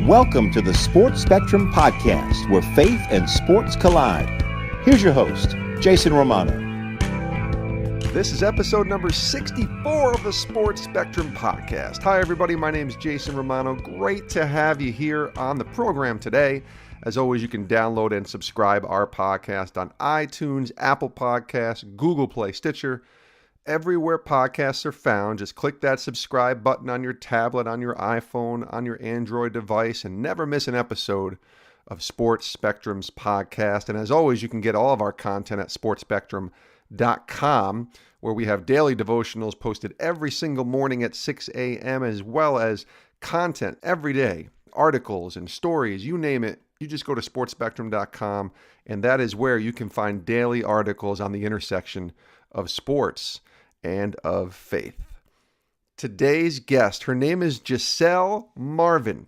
Welcome to the Sports Spectrum Podcast, where faith and sports collide. Here's your host, Jason Romano. This is episode number 64 of the Sports Spectrum Podcast. Hi, everybody. My name is Jason Romano. Great to have you here on the program today. As always, you can download and subscribe our podcast on iTunes, Apple Podcasts, Google Play, Stitcher. Everywhere podcasts are found, just click that subscribe button on your tablet, on your iPhone, on your Android device, and never miss an episode of Sports Spectrum's podcast. And as always, you can get all of our content at sportspectrum.com, where we have daily devotionals posted every single morning at 6 a.m., as well as content every day, articles and stories, you name it. You just go to sportspectrum.com, and that is where you can find daily articles on the intersection of sports and of faith. Today's guest, her name is Gigi Marvin.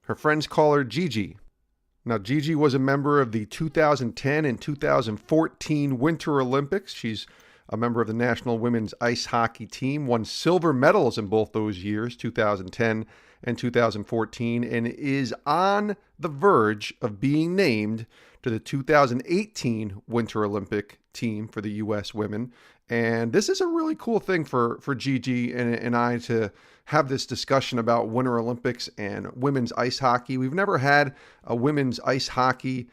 Her friends call her Gigi. Now, Gigi was a member of the 2010 and 2014 Winter Olympics. She's a member of the national women's ice hockey team, won silver medals in both those years, 2010 and 2014, and is on the verge of being named to the 2018 Winter Olympic team for the U.S. women. And this is a really cool thing for Gigi and I to have this discussion about Winter Olympics and women's ice hockey. We've never had a women's ice hockey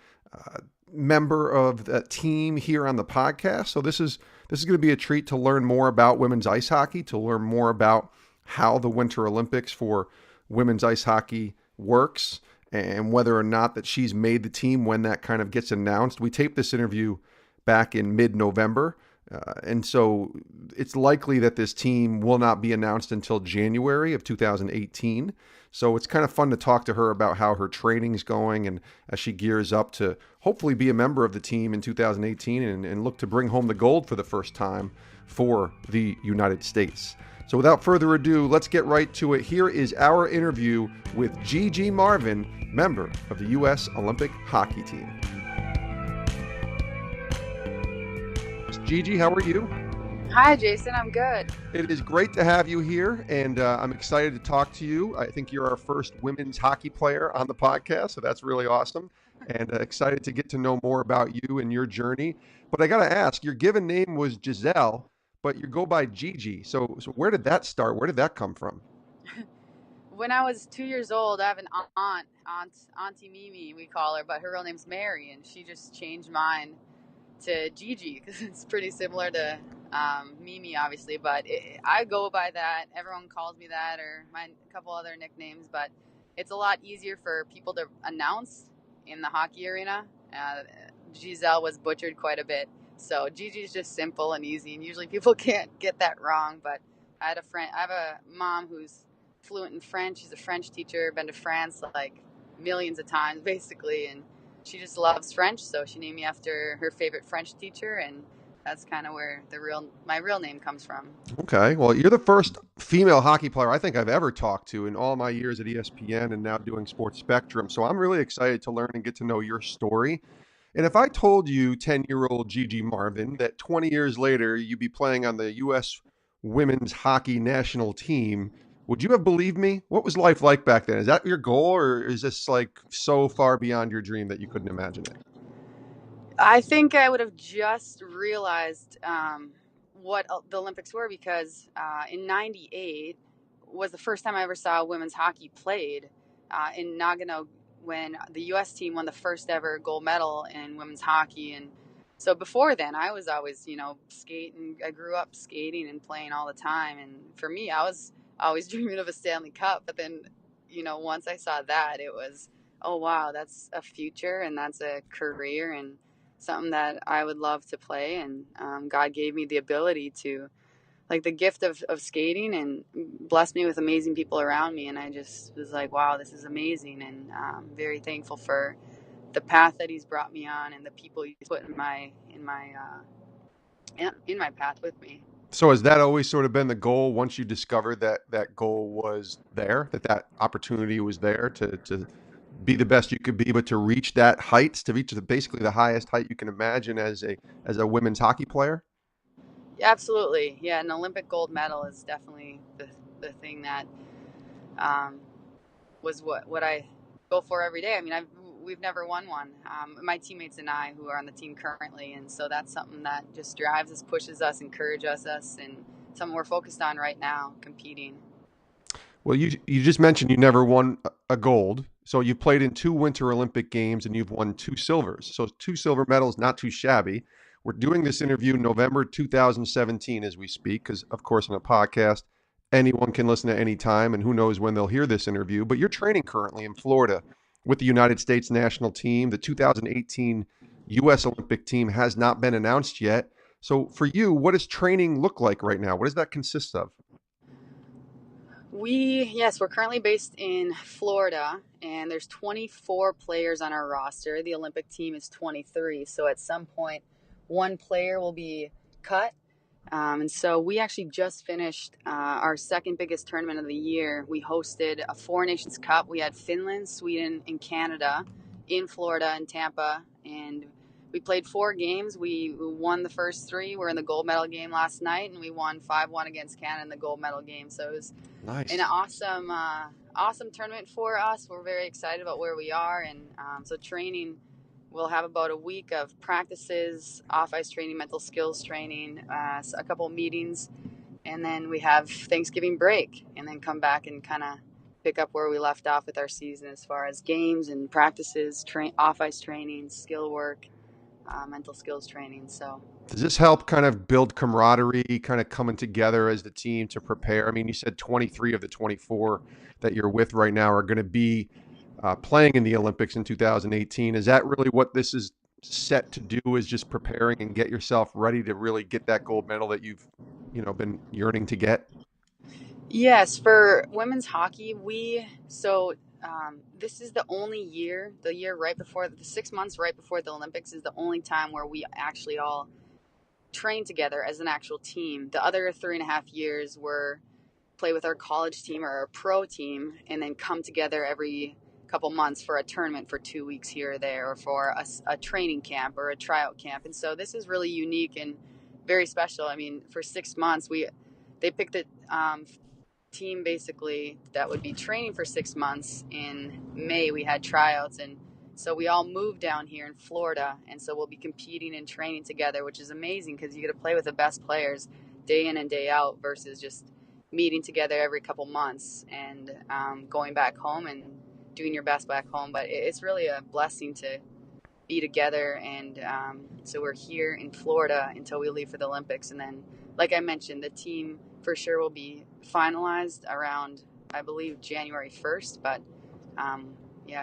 member of the team here on the podcast. So this is going to be a treat to learn more about women's ice hockey, to learn more about how the Winter Olympics for women's ice hockey works, and whether or not that she's made the team when that kind of gets announced. We taped this interview back in mid-November, and so it's likely that this team will not be announced until January of 2018. So it's kind of fun to talk to her about how her training's going, and as she gears up to hopefully be a member of the team in 2018 and look to bring home the gold for the first time for the United States. So without further ado, let's get right to it. Here is our interview with Gigi Marvin, member of the U.S. Olympic hockey team. Gigi, how are you? Hi, Jason. I'm good. It is great to have you here, and I'm excited to talk to you. I think you're our first women's hockey player on the podcast, so that's really awesome, and excited to get to know more about you and your journey. But I got to ask, your given name was Giselle, but you go by Gigi. So where did that start? Where did that come from? When I was 2 years old, I have an Auntie Mimi, we call her, but her real name's Mary, and she just changed mine to Gigi because it's pretty similar to Mimi, obviously, but I go by that. Everyone calls me that, or a couple other nicknames, but it's a lot easier for people to announce in the hockey arena. Giselle was butchered quite a bit. So Gigi is just simple and easy, and usually people can't get that wrong. But I have a mom who's fluent in French. She's a French teacher, been to France like millions of times, basically, and she just loves French. So she named me after her favorite French teacher, and that's kind of where my real name comes from. Okay, well, you're the first female hockey player I think I've ever talked to in all my years at ESPN and now doing Sports Spectrum. So I'm really excited to learn and get to know your story. And if I told you, 10-year-old Gigi Marvin, that 20 years later you'd be playing on the U.S. women's hockey national team, would you have believed me? What was life like back then? Is that your goal, or is this like so far beyond your dream that you couldn't imagine it? I think I would have just realized what the Olympics were because in '98 was the first time I ever saw women's hockey played in Nagano, when the U.S. team won the first ever gold medal in women's hockey. And so before then, I was always, skating. I grew up skating and playing all the time. And for me, I was always dreaming of a Stanley Cup. But then, once I saw that, it was, oh, wow, that's a future and that's a career and something that I would love to play. And God gave me the ability to, like, the gift of skating, and blessed me with amazing people around me. And I just was like, wow, this is amazing. And I'm very thankful for the path that he's brought me on and the people he's put in my path with me. So has that always sort of been the goal, once you discovered that goal was there, that opportunity was there to be the best you could be, but to reach that heights, to reach basically the highest height you can imagine as a women's hockey player? Absolutely. Yeah, an Olympic gold medal is definitely the thing that was what I go for every day. I mean, we've never won one. My teammates and I, who are on the team currently, and so that's something that just drives us, pushes us, encourages us, and something we're focused on right now, competing. Well, you just mentioned you never won a gold. So you played in 2 Winter Olympic Games and you've won 2 silvers. So 2 silver medals, not too shabby. We're doing this interview November 2017 as we speak, because of course in a podcast, anyone can listen at any time, and who knows when they'll hear this interview. But you're training currently in Florida with the United States national team. The 2018 U.S. Olympic team has not been announced yet. So for you, what does training look like right now? What does that consist of? We're currently based in Florida, and there's 24 players on our roster. The Olympic team is 23, so at some point, one player will be cut. And so we actually just finished our second biggest tournament of the year. We hosted a Four Nations Cup. We had Finland, Sweden, and Canada in Florida and Tampa, and we played 4 games. We won the first 3. We're in the gold medal game last night, and we won 5-1 against Canada in the gold medal game. So it was Nice. an awesome tournament for us. We're very excited about where we are, and so training. We'll have about a week of practices, off-ice training, mental skills training, a couple of meetings, and then we have Thanksgiving break, and then come back and kind of pick up where we left off with our season as far as games and practices, off-ice training, skill work, mental skills training. So does this help kind of build camaraderie, kind of coming together as the team to prepare? I mean, you said 23 of the 24 that you're with right now are going to be playing in the Olympics in 2018. Is that really what this is set to do, is just preparing and get yourself ready to really get that gold medal that you've, been yearning to get? yes, for women's hockey, this is the only year, the 6 months right before the Olympics is the only time where we actually all train together as an actual team. The other 3.5 years were play with our college team or our pro team, and then come together every couple months for a tournament for 2 weeks here or there, or for a training camp or a tryout camp. And so this is really unique and very special. I mean, for 6 months, they picked a team basically that would be training for 6 months. In May, we had tryouts, and so we all moved down here in Florida, and so we'll be competing and training together, which is amazing because you get to play with the best players day in and day out versus just meeting together every couple months and going back home and doing your best back home. But it's really a blessing to be together, and so we're here in Florida until we leave for the Olympics. And then, like I mentioned, the team for sure will be finalized around, I believe, January 1st. But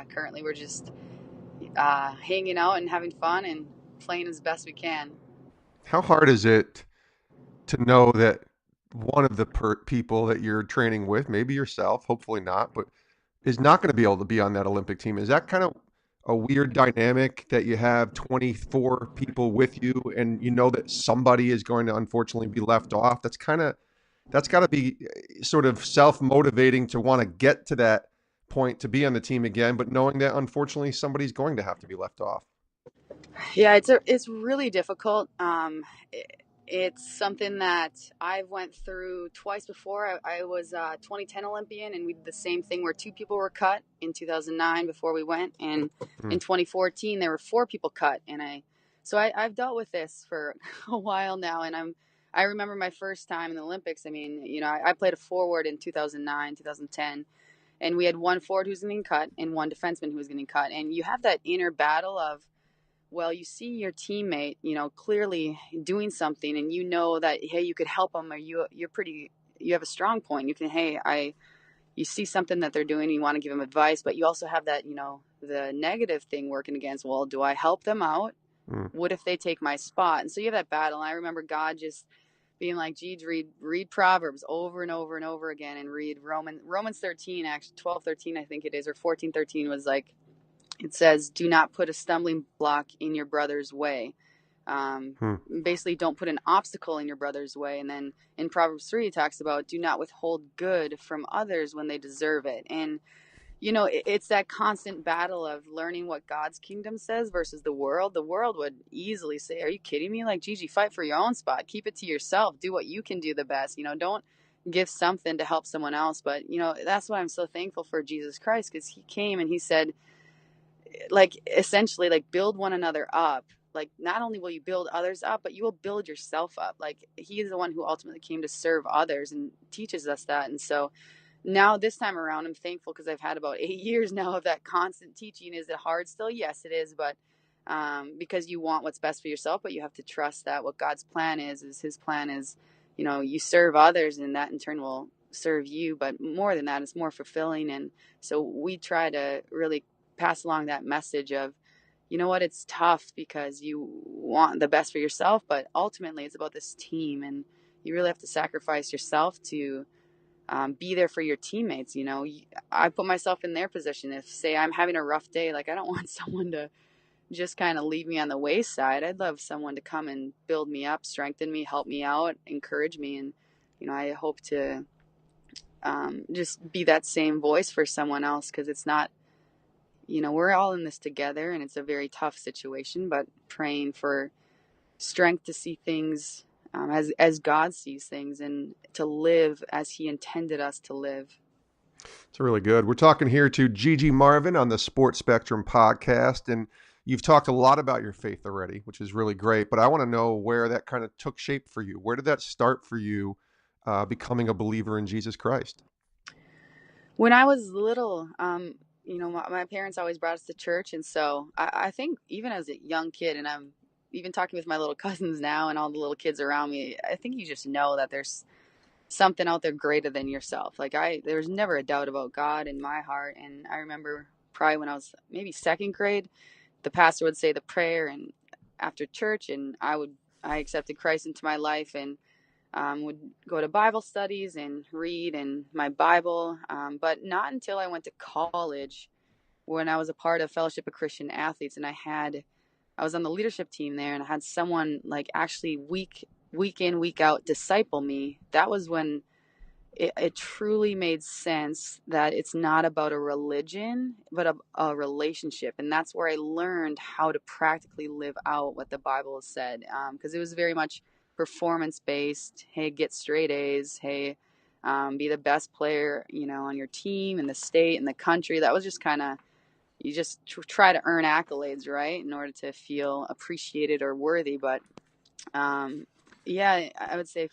currently we're just hanging out and having fun and playing as best we can. How hard is it to know that one of the people that you're training with, maybe yourself, hopefully not, but is not going to be able to be on that Olympic team? Is that kind of a weird dynamic that you have 24 people with you and you know that somebody is going to unfortunately be left off? That's got to be sort of self-motivating to want to get to that point to be on the team again, but knowing that unfortunately somebody's going to have to be left off. Yeah, it's really difficult. It's something that I've went through twice before. I was a 2010 Olympian, and we did the same thing where 2 people were cut in 2009 before we went, and in 2014 there were 4 people cut, and I've dealt with this for a while now, and I remember my first time in the Olympics. I mean, I played a forward in 2009, 2010, and we had 1 forward who was getting cut and 1 defenseman who was getting cut, and you have that inner battle of, well, you see your teammate, clearly doing something, and you know that, hey, you could help them, or you have a strong point. You can, you see something that they're doing, and you want to give them advice, but you also have that, the negative thing working against, well, do I help them out? What if they take my spot? And so you have that battle. And I remember God just being like, Gigi, read Proverbs over and over and over again, and read Romans 13, actually 12:13, I think it is, or 14:13 was like, it says, do not put a stumbling block in your brother's way. Basically, don't put an obstacle in your brother's way. And then in Proverbs 3, it talks about, do not withhold good from others when they deserve it. And, it's that constant battle of learning what God's kingdom says versus the world. The world would easily say, are you kidding me? Like, Gigi, fight for your own spot. Keep it to yourself. Do what you can do the best. give something to help someone else. But, that's why I'm so thankful for Jesus Christ, because he came and he said, like, essentially, like, build one another up. Like, not only will you build others up, but you will build yourself up. Like, he is the one who ultimately came to serve others and teaches us that. And so now this time around, I'm thankful because I've had about 8 years now of that constant teaching. Is it hard still? Yes, it is. But because you want what's best for yourself, but you have to trust that what God's plan is his plan is, you serve others, and that in turn will serve you. But more than that, it's more fulfilling. And so we try to really pass along that message of, it's tough because you want the best for yourself, but ultimately it's about this team, and you really have to sacrifice yourself to be there for your teammates. I put myself in their position. If, say, I'm having a rough day, like, I don't want someone to just kind of leave me on the wayside. I'd love someone to come and build me up, strengthen me, help me out, encourage me. And, I hope to just be that same voice for someone else, because it's not, we're all in this together, and it's a very tough situation, but praying for strength to see things as God sees things, and to live as he intended us to live. It's really good. We're talking here to Gigi Marvin on the Sports Spectrum podcast, and you've talked a lot about your faith already, which is really great. But I want to know where that kind of took shape for you. Where did that start for you, becoming a believer in Jesus Christ? When I was little, my parents always brought us to church. And so I think even as a young kid, and I'm even talking with my little cousins now and all the little kids around me, I think you just know that there's something out there greater than yourself. Like, there was never a doubt about God in my heart. And I remember probably when I was maybe second grade, the pastor would say the prayer and after church, and I accepted Christ into my life, and would go to Bible studies and read in my Bible. But not until I went to college, when I was a part of Fellowship of Christian Athletes, and I was on the leadership team there, and I had someone, like, actually week in, week out disciple me. That was when it truly made sense that it's not about a religion, but a relationship. And that's where I learned how to practically live out what the Bible has said. Because it was very much performance based. Hey, get straight A's. Hey, be the best player, on your team and the state and the country. That was just kind of, you just try to earn accolades, right, in order to feel appreciated or worthy. But yeah, I would say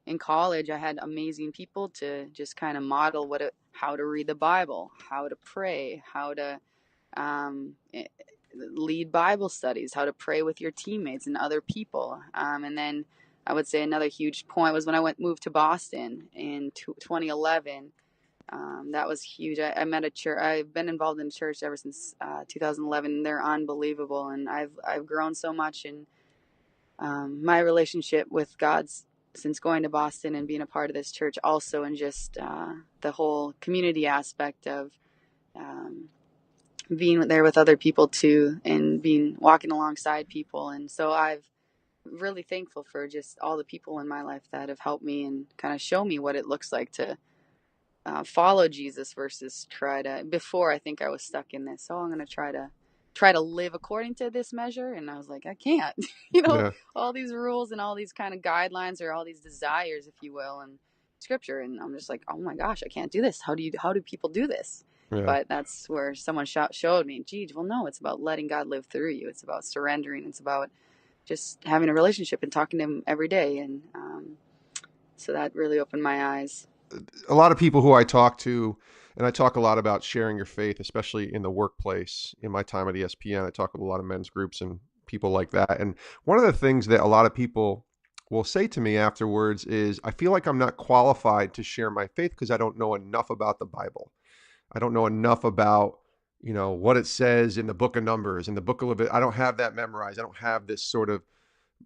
in college, I had amazing people to just kind of model how to read the Bible, how to pray, how to lead Bible studies, how to pray with your teammates and other people. And then I would say another huge point was when I moved to Boston in 2011. That was huge. I met a church. I've been involved in church ever since 2011. They're unbelievable, and I've grown so much in my relationship with God's since going to Boston and being a part of this church, also, and just the whole community aspect of being there with other people too, and walking alongside people. And so I've really thankful for just all the people in my life that have helped me and kind of show me what it looks like to follow Jesus versus before, I think I was stuck in this. So I'm going to try to live according to this measure. And I was like, I can't, Yeah. all these rules and all these kind of guidelines, or all these desires, if you will, and scripture. And I'm just like, oh my gosh, I can't do this. How do people do this? Yeah. But that's where someone showed me, gee, well, no, it's about letting God live through you. It's about surrendering. It's about just having a relationship and talking to him every day. And so that really opened my eyes. A lot of people who I talk to, and I talk a lot about sharing your faith, especially in the workplace. In my time at ESPN, I talk with a lot of men's groups and people like that. And one of the things that a lot of people will say to me afterwards is, I feel like I'm not qualified to share my faith because I don't know enough about the Bible. I don't know enough about, what it says in the book of Numbers, in the book of Leviticus. I don't have that memorized. I don't have this sort of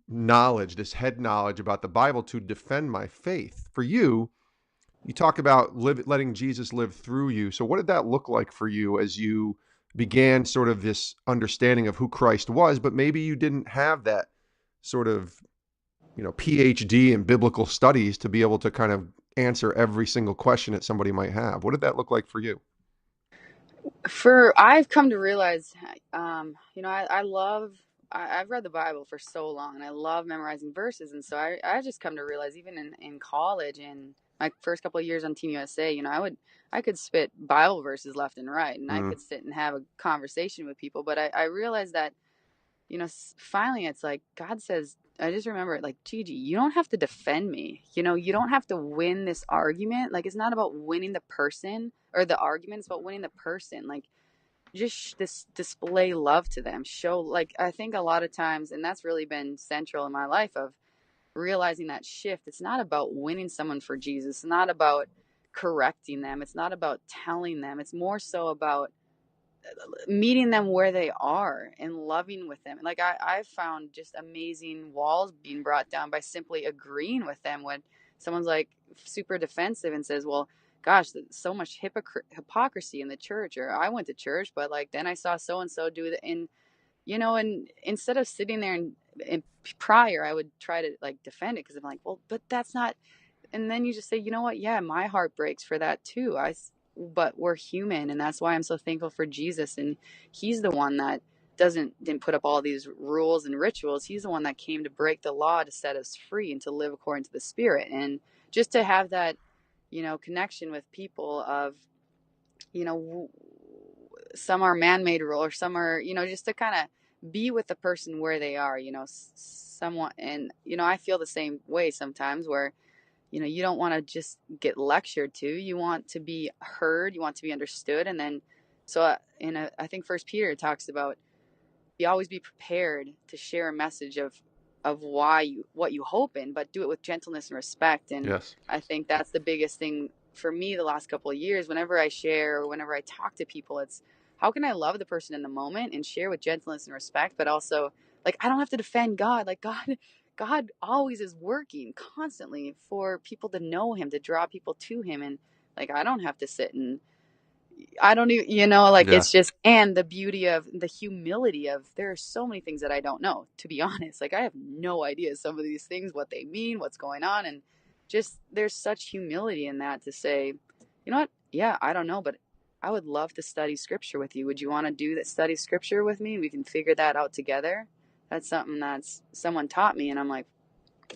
knowledge, this head knowledge about the Bible to defend my faith. For you, you talk about letting Jesus live through you. So what did that look like for you as you began sort of this understanding of who Christ was, but maybe you didn't have that sort of, PhD in biblical studies to be able to kind of answer every single question that somebody might have. What did that look like for you? I've come to realize, I've read the Bible for so long, and I love memorizing verses. And so I just come to realize, even in college and my first couple of years on Team USA, I could spit Bible verses left and right, and I could sit and have a conversation with people. But I realized that, finally it's like God says, I just remember it, like, Gigi, you don't have to defend me. You don't have to win this argument. Like, it's not about winning the person or the argument. It's about winning the person. Like, just this display love to them. Show, like, I think a lot of times, and that's really been central in my life of realizing that shift. It's not about winning someone for Jesus. It's not about correcting them. It's not about telling them. It's more so about meeting them where they are and loving with them. Like, I've found just amazing walls being brought down by simply agreeing with them when someone's like super defensive and says, well, gosh, so much hypocrisy in the church, or I went to church, but like then I saw so and so do that. And instead of sitting there and prior, I would try to like defend it because I'm like, well, but that's not. And then you just say, you know what? Yeah, my heart breaks for that too. But we're human, and that's why I'm so thankful for Jesus. And he's the one that didn't put up all these rules and rituals. He's the one that came to break the law to set us free and to live according to the Spirit. And just to have that, connection with people of, some are man-made rule, or some are, just to kind of be with the person where they are, somewhat. And, I feel the same way sometimes where, you don't want to just get lectured to. You want to be heard. You want to be understood. And then, so I think First Peter talks about, always be prepared to share a message of what you hope in, but do it with gentleness and respect. And Yes. I think that's the biggest thing for me the last couple of years. Whenever I share, or whenever I talk to people, it's how can I love the person in the moment and share with gentleness and respect, but also, like, I don't have to defend God. Like, God always is working constantly for people to know him, to draw people to him. And like, I don't have to sit and I don't even, like, Yeah. it's just, and the beauty of the humility of, there are so many things that I don't know, to be honest. Like, I have no idea some of these things, what they mean, what's going on. And just, there's such humility in that to say, you know what? Yeah, I don't know, but I would love to study scripture with you. Would you want to do that, study scripture with me? We can figure that out together. That's something that's someone taught me. And I'm like,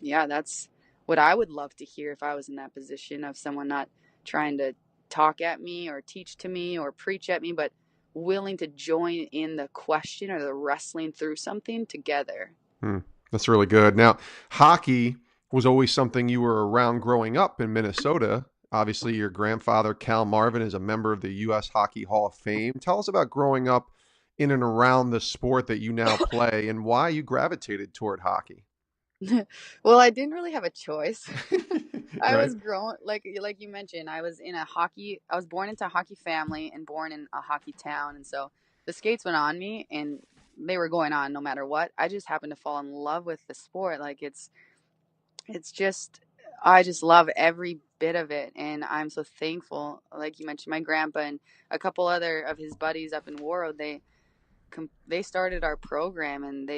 yeah, that's what I would love to hear if I was in that position of someone not trying to talk at me or teach to me or preach at me, but willing to join in the question or the wrestling through something together. That's really good. Now, hockey was always something you were around growing up in Minnesota. Obviously, your grandfather, Cal Marvin, is a member of the U.S. Hockey Hall of Fame. Tell us about growing up in and around the sport that you now play and why you gravitated toward hockey. Well, I didn't really have a choice. I Right? was growing, like you mentioned, I was born into a hockey family and born in a hockey town. And so the skates went on me and they were going on no matter what. I just happened to fall in love with the sport. Like, it's just, I just love every bit of it. And I'm so thankful. Like you mentioned, my grandpa and a couple other of his buddies up in Warroad, they started our program, and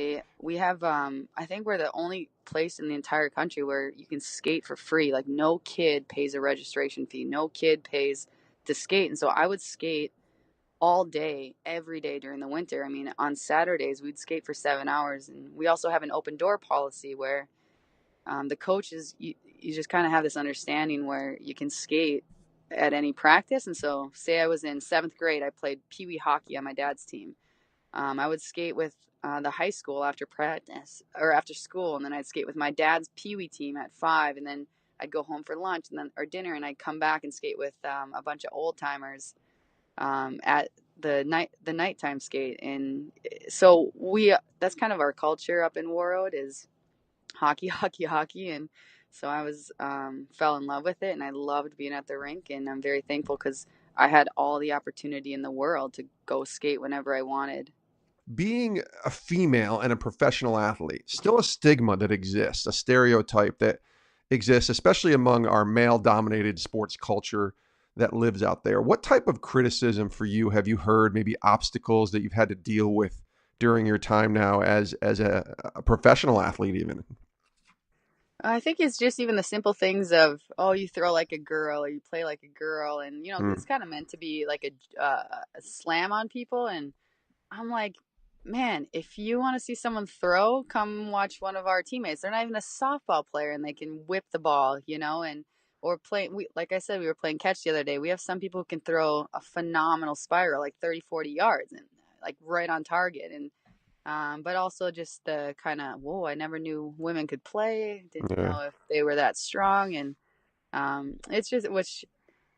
we have, I think we're the only place in the entire country where you can skate for free. Like, no kid pays a registration fee. No kid pays to skate. And so I would skate all day, every day during the winter. I mean, on Saturdays we'd skate for 7 hours. And we also have an open door policy where, the coaches, you just kind of have this understanding where you can skate at any practice. And so, say I was in 7th grade, I played pee wee hockey on my dad's team. I would skate with the high school after practice or after school, and then I'd skate with my dad's pee wee team at 5, and then I'd go home for lunch and then or dinner, and I'd come back and skate with a bunch of old timers at the nighttime skate. And so that's kind of our culture up in Warroad is hockey, hockey, hockey. And so I was fell in love with it, and I loved being at the rink, and I'm very thankful because I had all the opportunity in the world to go skate whenever I wanted. Being a female and a professional athlete, still a stigma that exists, a stereotype that exists, especially among our male dominated sports culture that lives out there. What type of criticism for you have you heard, maybe obstacles that you've had to deal with during your time now as a professional athlete even? I think it's just even the simple things of, oh, you throw like a girl or you play like a girl. And, it's kind of meant to be like a slam on people. And I'm like, man, if you want to see someone throw, come watch one of our teammates. They're not even a softball player and they can whip the ball, and or playing, like I said, we were playing catch the other day. We have some people who can throw a phenomenal spiral, like 30, 40 yards and like right on target. And but also just the kind of, whoa, I never knew women could play. Didn't Yeah. know if they were that strong. And it's just, which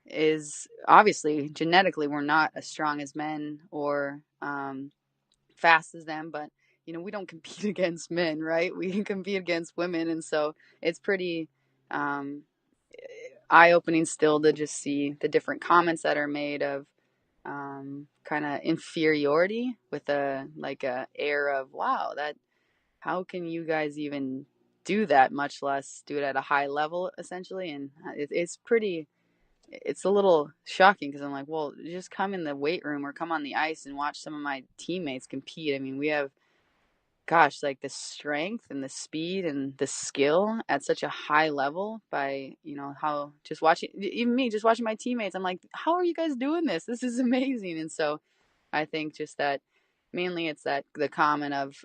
is obviously genetically, we're not as strong as men or fast as them, but we don't compete against men, right? We can compete against women. And so it's pretty um, eye-opening still to just see the different comments that are made of kind of inferiority with a air of, wow, that how can you guys even do that, much less do it at a high level, essentially. And it's a little shocking because I'm like, well, just come in the weight room or come on the ice and watch some of my teammates compete. I mean, we have, gosh, like the strength and the speed and the skill at such a high level by, how just watching, even me, just watching my teammates, I'm like, how are you guys doing this? This is amazing. And so I think just that mainly it's that the comment of,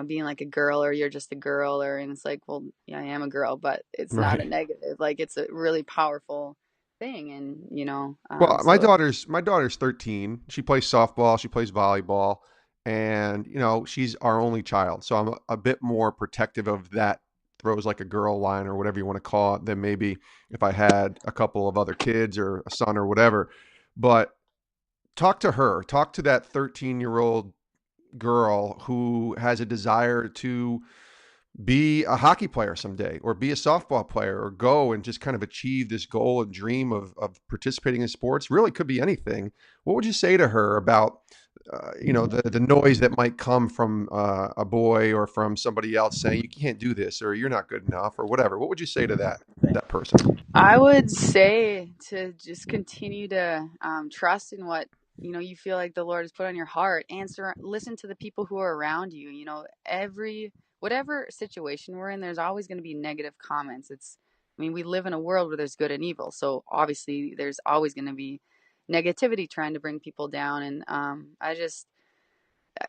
being like a girl or you're just a girl, and it's like, well, yeah, I am a girl, but it's not a Right. negative. Like it's a really powerful thing. And, Well, my so daughter's my daughter's 13. She plays softball, she plays volleyball, and she's our only child. So I'm a bit more protective of that throws like a girl line or whatever you want to call it than maybe if I had a couple of other kids or a son or whatever. But talk to her, talk to that 13-year-old girl who has a desire to be a hockey player someday or be a softball player or go and just kind of achieve this goal and dream of participating in sports. Really could be anything. What would you say to her about the noise that might come from a boy or from somebody else saying you can't do this or you're not good enough or whatever? What would you say to that person? I would say to just continue to trust in what you feel like the Lord has put on your heart. Answer, listen to the people who are around you. Every whatever situation we're in, there's always going to be negative comments. I mean, we live in a world where there's good and evil, so obviously there's always going to be negativity trying to bring people down. And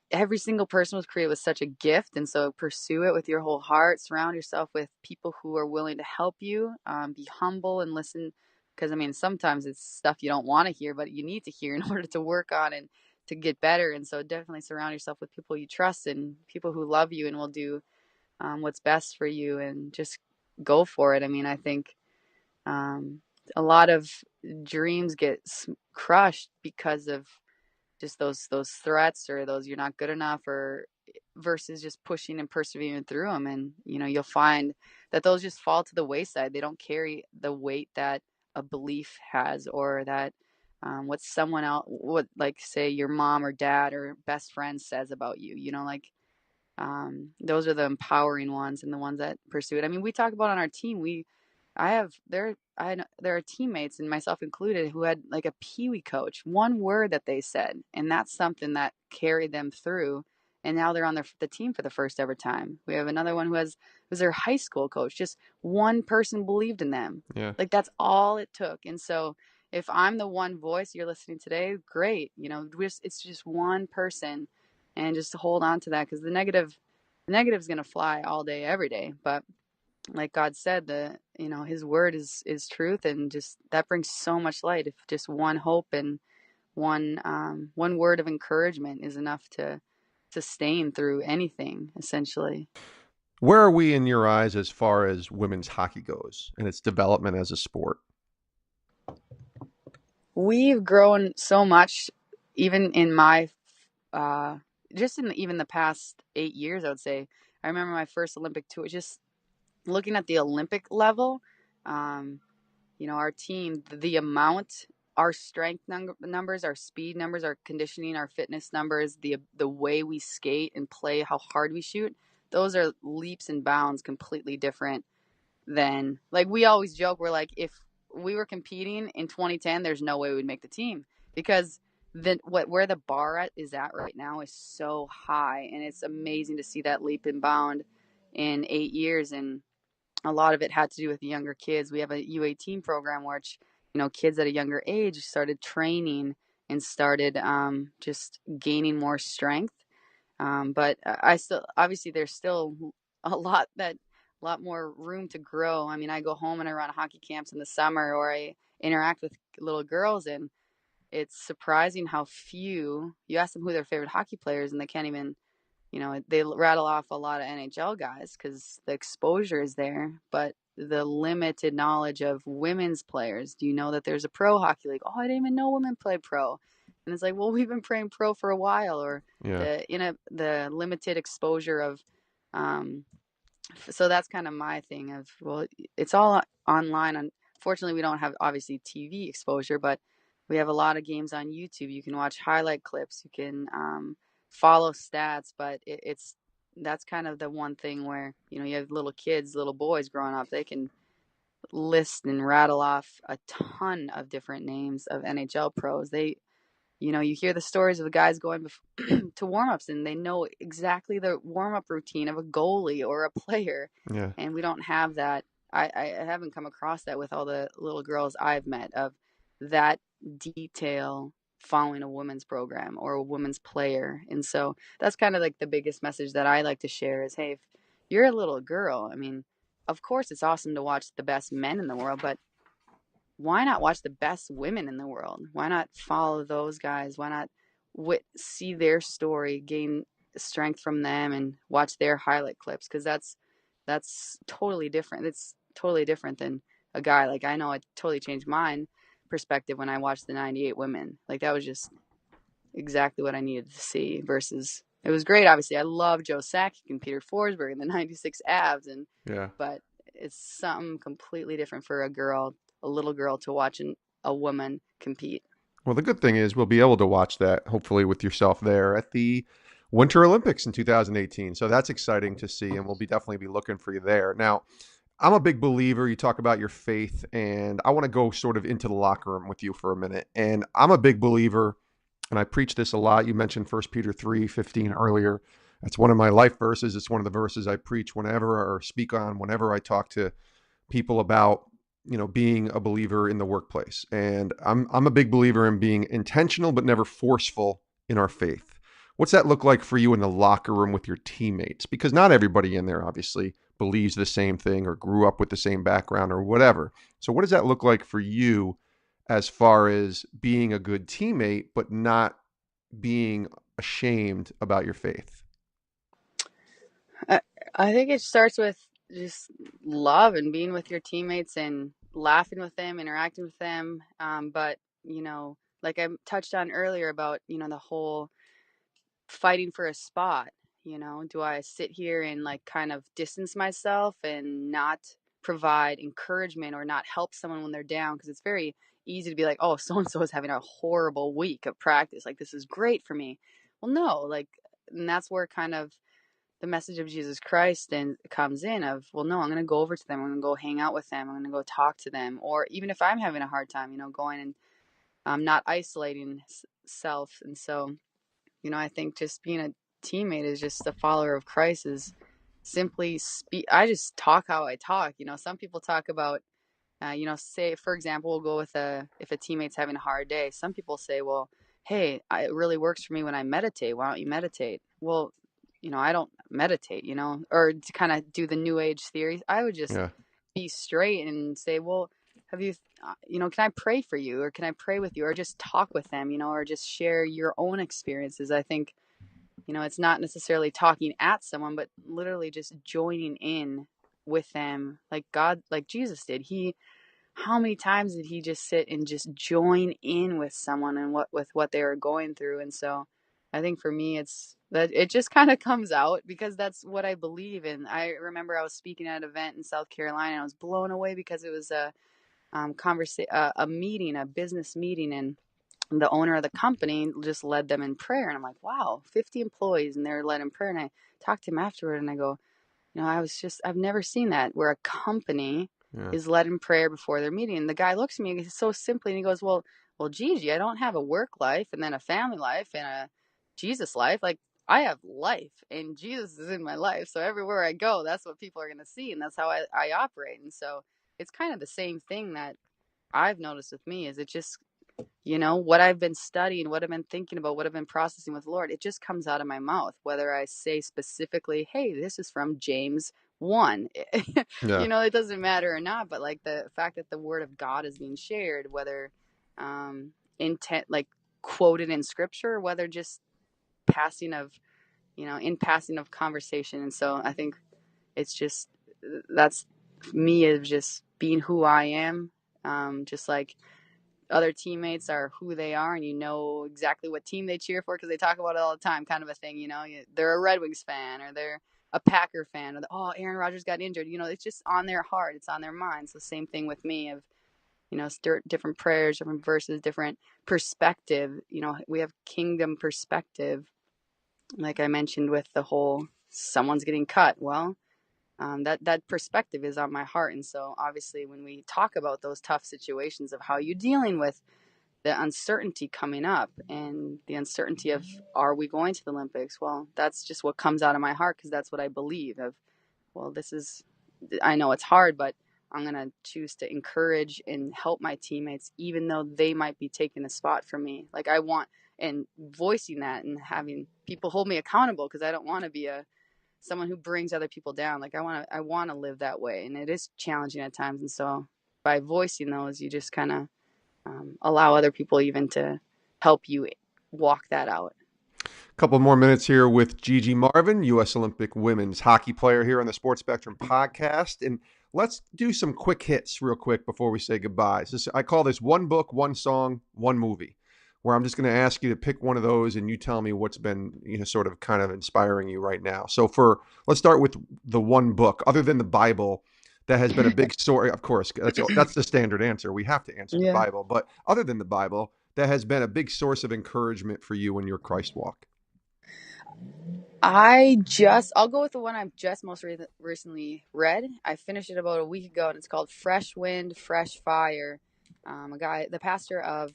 every single person was created with such a gift, and so pursue it with your whole heart. Surround yourself with people who are willing to help you. Be humble and listen, because I mean sometimes it's stuff you don't want to hear but you need to hear in order to work on and to get better. And so definitely surround yourself with people you trust and people who love you and will do what's best for you, and just go for it. I mean, I think a lot of dreams get crushed because of just those threats or those you're not good enough, or versus just pushing and persevering through them. And you'll find that those just fall to the wayside. They don't carry the weight that a belief has, or that what someone else, what, like, say your mom or dad or best friend says about you. Like those are the empowering ones and the ones that pursue it. I mean, we talk about on our team, there are teammates, and myself included, who had like a peewee coach, one word that they said, and that's something that carried them through. And now they're on the team for the first ever time. We have another one was their high school coach. Just one person believed in them. Yeah. Like that's all it took. And so if I'm the one voice you're listening today, great. It's just one person, and just to hold on to that, because the negative is going to fly all day, every day. But like God said, his word is truth, and just that brings so much light. If just one hope and one word of encouragement is enough to sustain through anything, essentially. Where are we in your eyes as far as women's hockey goes and its development as a sport? We've grown so much, even in my uh just in even the past 8 years, I would say. I remember my first Olympic tour, just looking at the Olympic level. um our team, the amount, our strength numbers, our speed numbers, our conditioning, our fitness numbers, the way we skate and play, how hard we shoot, those are leaps and bounds completely different than, like, we always joke, we're like, if we were competing in 2010, there's no way we'd make the team, because then where the bar is at right now is so high, and it's amazing to see that leap and bound in 8 years. And a lot of it had to do with the younger kids. We have a U18 program, which kids at a younger age started training and started just gaining more strength. But I still, obviously, there's still a lot that lot more room to grow. I mean, I go home and I run hockey camps in the summer, or I interact with little girls, and it's surprising how few, you ask them who their favorite hockey players, and they can't even, they rattle off a lot of NHL guys because the exposure is there, but the limited knowledge of women's players. Do you know that there's a pro hockey league? Oh, I didn't even know women play pro. And it's like, well, we've been playing pro for a while. Or Yeah. the limited exposure of, so that's kind of my thing of, well, it's all online. Unfortunately, we don't have obviously TV exposure, but we have a lot of games on YouTube. You can watch highlight clips. You can follow stats, but that's kind of the one thing where, you have little kids, little boys growing up, they can list and rattle off a ton of different names of NHL pros. You hear the stories of the guys going to warm-ups, and they know exactly the warm-up routine of a goalie or a player. Yeah. And we don't have that. I haven't come across that with all the little girls I've met, of that detail following a women's program or a women's player. And so that's kind of like the biggest message that I like to share is, hey, if you're a little girl, I mean, of course it's awesome to watch the best men in the world, but why not watch the best women in the world? Why not follow those guys? Why not see their story, gain strength from them, and watch their highlight clips? Because that's totally different. It's totally different than a guy. Like, I know it totally changed mine perspective when I watched the 98 women. Like, that was just exactly what I needed to see. Versus, it was great. Obviously, I love Joe Sakic and Peter Forsberg and the 96 Avs, but it's something completely different for a little girl, to watch a woman compete. Well, the good thing is we'll be able to watch that, hopefully, with yourself there at the Winter Olympics in 2018. So that's exciting to see, and we'll definitely be looking for you there. Now, I'm a big believer. You talk about your faith, and I want to go sort of into the locker room with you for a minute. And I'm a big believer, and I preach this a lot. You mentioned 1 Peter 3:15 earlier. That's one of my life verses. It's one of the verses I preach whenever, or speak on whenever I talk to people about being a believer in the workplace. And I'm a big believer in being intentional but never forceful in our faith. What's that look like for you in the locker room with your teammates? Because not everybody in there obviously believes the same thing or grew up with the same background or whatever. So what does that look like for you as far as being a good teammate but not being ashamed about your faith? I think it starts with just love and being with your teammates and laughing with them, interacting with them. But, like I touched on earlier about, the whole fighting for a spot. Do I sit here and like kind of distance myself and not provide encouragement or not help someone when they're down? Because it's very easy to be like, oh, so and so is having a horrible week of practice. Like, this is great for me. Well, no, like, and that's where kind of the message of Jesus Christ and comes in of, well, no, I'm going to go over to them. I'm going to go hang out with them. I'm going to go talk to them. Or even if I'm having a hard time, going and not isolating self. And so, I think just being a teammate is just a follower of Christ is simply I just talk how I talk. Some people talk about, say, for example, we'll go with if a teammate's having a hard day. Some people say, well, hey, it really works for me when I meditate. Why don't you meditate? Well, I don't meditate, or to kind of do the new age theory. I would just be straight and say, well, have you, can I pray for you, or can I pray with you, or just talk with them, or just share your own experiences. I think, it's not necessarily talking at someone, but literally just joining in with them, like God, like Jesus did. How many times did he just sit and just join in with someone and what they were going through? And so I think for me, it's that it just kind of comes out because that's what I believe in. I remember I was speaking at an event in South Carolina, and I was blown away because it was a meeting, a business meeting, and the owner of the company just led them in prayer. And I'm like, wow, 50 employees, and they're led in prayer. And I talked to him afterward, and I go, I've never seen that where a company is led in prayer before their meeting. And the guy looks at me so simply, and he goes, well, Gigi, I don't have a work life and then a family life and a Jesus life. Like, I have life, and Jesus is in my life. So everywhere I go, that's what people are going to see. And that's how I operate. And so it's kind of the same thing that I've noticed with me. Is it just, what I've been studying, what I've been thinking about, what I've been processing with the Lord, it just comes out of my mouth. Whether I say specifically, hey, this is from James one. Yeah. It doesn't matter or not, but like the fact that the word of God is being shared, whether intent, like quoted in scripture, whether just passing of, in passing of conversation. And so I think it's just, that's me, is just being who I am. Just like other teammates are who they are, and exactly what team they cheer for because they talk about it all the time, kind of a thing. They're a Red Wings fan, or they're a Packer fan, or Aaron Rodgers got injured. It's just on their heart, it's on their minds. The same thing with me, of different prayers, different verses, different perspective. We have kingdom perspective, like I mentioned with the whole someone's getting cut. Well, that perspective is on my heart. And so obviously when we talk about those tough situations of how you're dealing with the uncertainty coming up, and the uncertainty of, are we going to the Olympics? Well, that's just what comes out of my heart, because that's what I believe of. Well, I know it's hard, but I'm going to choose to encourage and help my teammates, even though they might be taking a spot from me. Like and voicing that and having people hold me accountable, because I don't want to be someone who brings other people down. Like I want to live that way, and it is challenging at times. And so by voicing those, you just kind of allow other people even to help you walk that out. Couple more minutes here with Gigi Marvin, U.S. Olympic women's hockey player here on the Sports Spectrum podcast. And let's do some quick hits real quick before we say goodbye. I call this one book, one song, one movie, where I'm just going to ask you to pick one of those and you tell me what's been, sort of kind of inspiring you right now. So let's start with the one book, other than the Bible, that has been a big story. Of course, that's the standard answer. We have to answer the Bible. But other than the Bible, that has been a big source of encouragement for you in your Christ walk. I'll go with the one I've just most recently read. I finished it about a week ago, and it's called Fresh Wind, Fresh Fire. The pastor of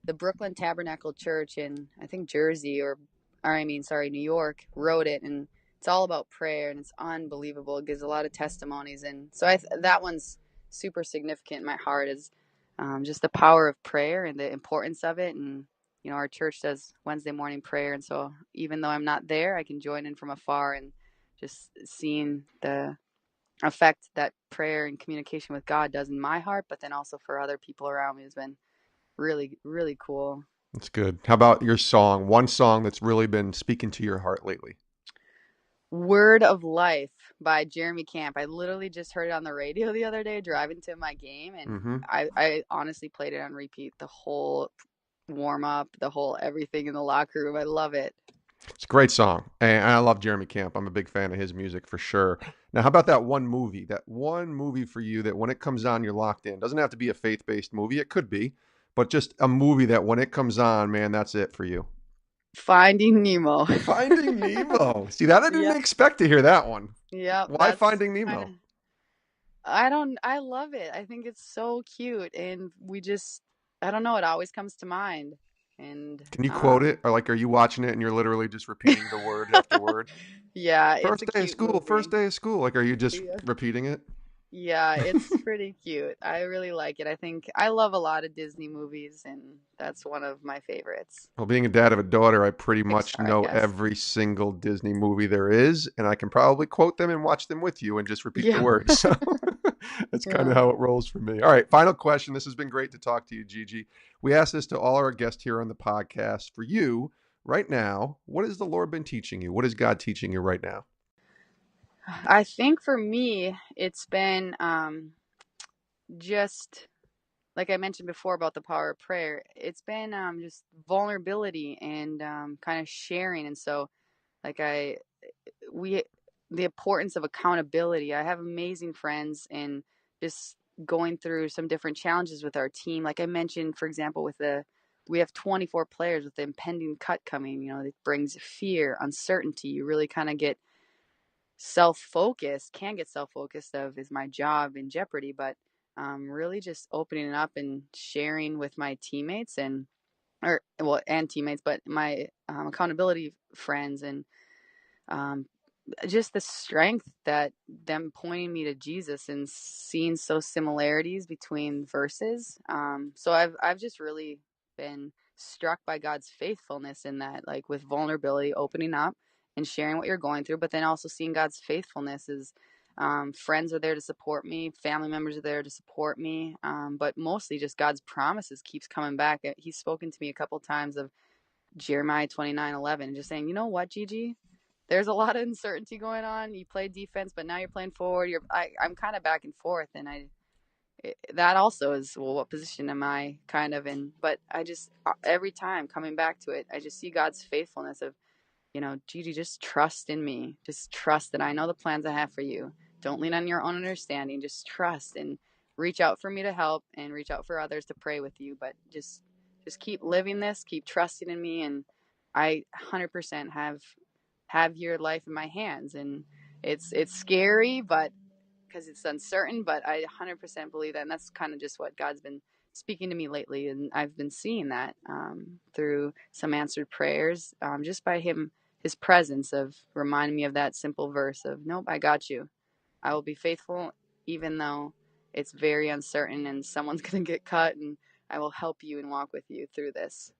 the Brooklyn Tabernacle Church in, I think, New York, wrote it, and it's all about prayer, and it's unbelievable. It gives a lot of testimonies, and so that one's super significant in my heart, is just the power of prayer and the importance of it. And our church does Wednesday morning prayer, and so even though I'm not there, I can join in from afar, and just seeing the effect that prayer and communication with God does in my heart, but then also for other people around me, has been really, really cool. That's good. How about your song? One song that's really been speaking to your heart lately. Word of Life by Jeremy Camp. I literally just heard it on the radio the other day driving to my game, and I honestly played it on repeat the whole warm up, the whole everything in the locker room. I love it. It's a great song, and I love Jeremy Camp. I'm a big fan of his music for sure. Now, how about that one movie for you that when it comes on, you're locked in? Doesn't have to be a faith-based movie. It could be, but just a movie that when it comes on, man, that's it for you. Finding Nemo. Finding Nemo. See, that I didn't expect to hear that one. Yeah. Why Finding Nemo? I love it. I think it's so cute, and I don't know, it always comes to mind. And can you quote it, or like, are you watching it and you're literally just repeating the word after word? Yeah, first day of school. Movie. First day of school. Like, are you just repeating it? Yeah, it's pretty cute. I really like it. I think I love a lot of Disney movies, and that's one of my favorites. Well, being a dad of a daughter, I pretty much know every single Disney movie there is, and I can probably quote them and watch them with you and just repeat the words. So that's kind of how it rolls for me. All right, final question. This has been great to talk to you, Gigi. We ask this to all our guests here on the podcast. For you, right now, what has the Lord been teaching you? What is God teaching you right now? I think for me, it's been just like I mentioned before about the power of prayer. It's been just vulnerability and kind of sharing. And so, like the importance of accountability. I have amazing friends, and just going through some different challenges with our team. Like I mentioned, for example, we have 24 players with the impending cut coming. It brings fear, uncertainty. You really kind of get self-focused, of, is my job in jeopardy? But really just opening it up and sharing with my teammates and teammates, but my accountability friends, and just the strength that them pointing me to Jesus and seeing similarities between verses. So I've just really been struck by God's faithfulness in that, like with vulnerability, opening up and sharing what you're going through, but then also seeing God's faithfulness is Friends are there to support me. Family members are there to support me. But mostly just God's promises keeps coming back. He's spoken to me a couple times of Jeremiah 29:11, just saying, you know what, Gigi? There's a lot of uncertainty going on. You played defense, but now you're playing forward. I'm kind of back and forth, and that also is, well, what position am I kind of in? But I just, every time coming back to it, I just see God's faithfulness of, Gigi, just trust in me. Just trust that I know the plans I have for you. Don't lean on your own understanding. Just trust and reach out for me to help and reach out for others to pray with you. But just keep living this, keep trusting in me. And I 100% have your life in my hands. And it's scary, but because it's uncertain, but I 100% believe that. And that's kind of just what God's been speaking to me lately. And I've been seeing that through some answered prayers, just by his presence of reminding me of that simple verse of, nope, I got you. I will be faithful, even though it's very uncertain and someone's going to get cut, and I will help you and walk with you through this.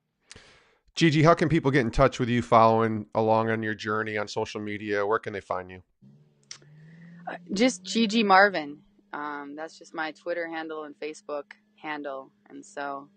Gigi, how can people get in touch with you following along on your journey on social media? Where can they find you? Just Gigi Marvin. That's just my Twitter handle and Facebook handle. And so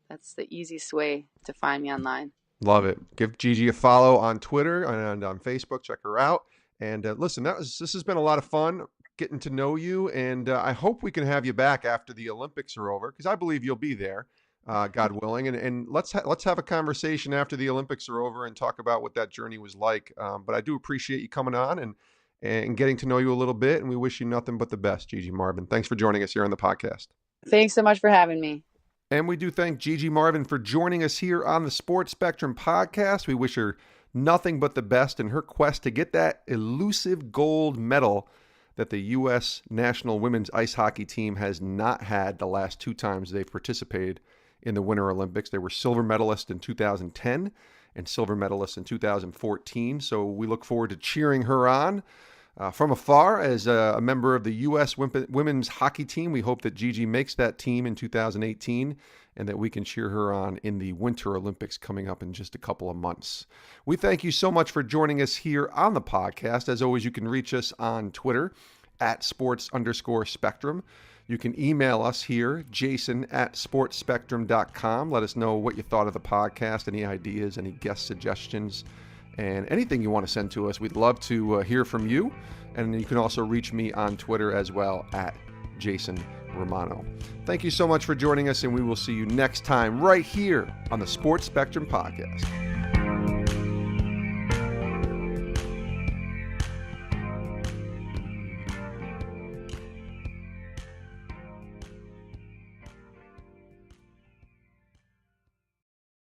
that's the easiest way to find me online. Love it. Give Gigi a follow on Twitter and on Facebook. Check her out. And listen, this has been a lot of fun getting to know you. And I hope we can have you back after the Olympics are over, because I believe you'll be there, God willing. And let's have a conversation after the Olympics are over and talk about what that journey was like. But I do appreciate you coming on and getting to know you a little bit. And we wish you nothing but the best, Gigi Marvin. Thanks for joining us here on the podcast. Thanks so much for having me. And we do thank Gigi Marvin for joining us here on the Sports Spectrum podcast. We wish her nothing but the best in her quest to get that elusive gold medal that the U.S. national women's ice hockey team has not had the last two times they've participated in the Winter Olympics. They were silver medalists in 2010 and silver medalists in 2014. So we look forward to cheering her on from afar as a member of the U.S. women's hockey team. We hope that Gigi makes that team in 2018 and that we can cheer her on in the Winter Olympics coming up in just a couple of months. We thank you so much for joining us here on the podcast. As always, you can reach us on Twitter at sports_spectrum. You can email us here, jason@sportspectrum.com. Let us know what you thought of the podcast, any ideas, any guest suggestions, and anything you want to send to us. We'd love to hear from you. And you can also reach me on Twitter as well at Jason Romano. Thank you so much for joining us, and we will see you next time right here on the Sports Spectrum Podcast.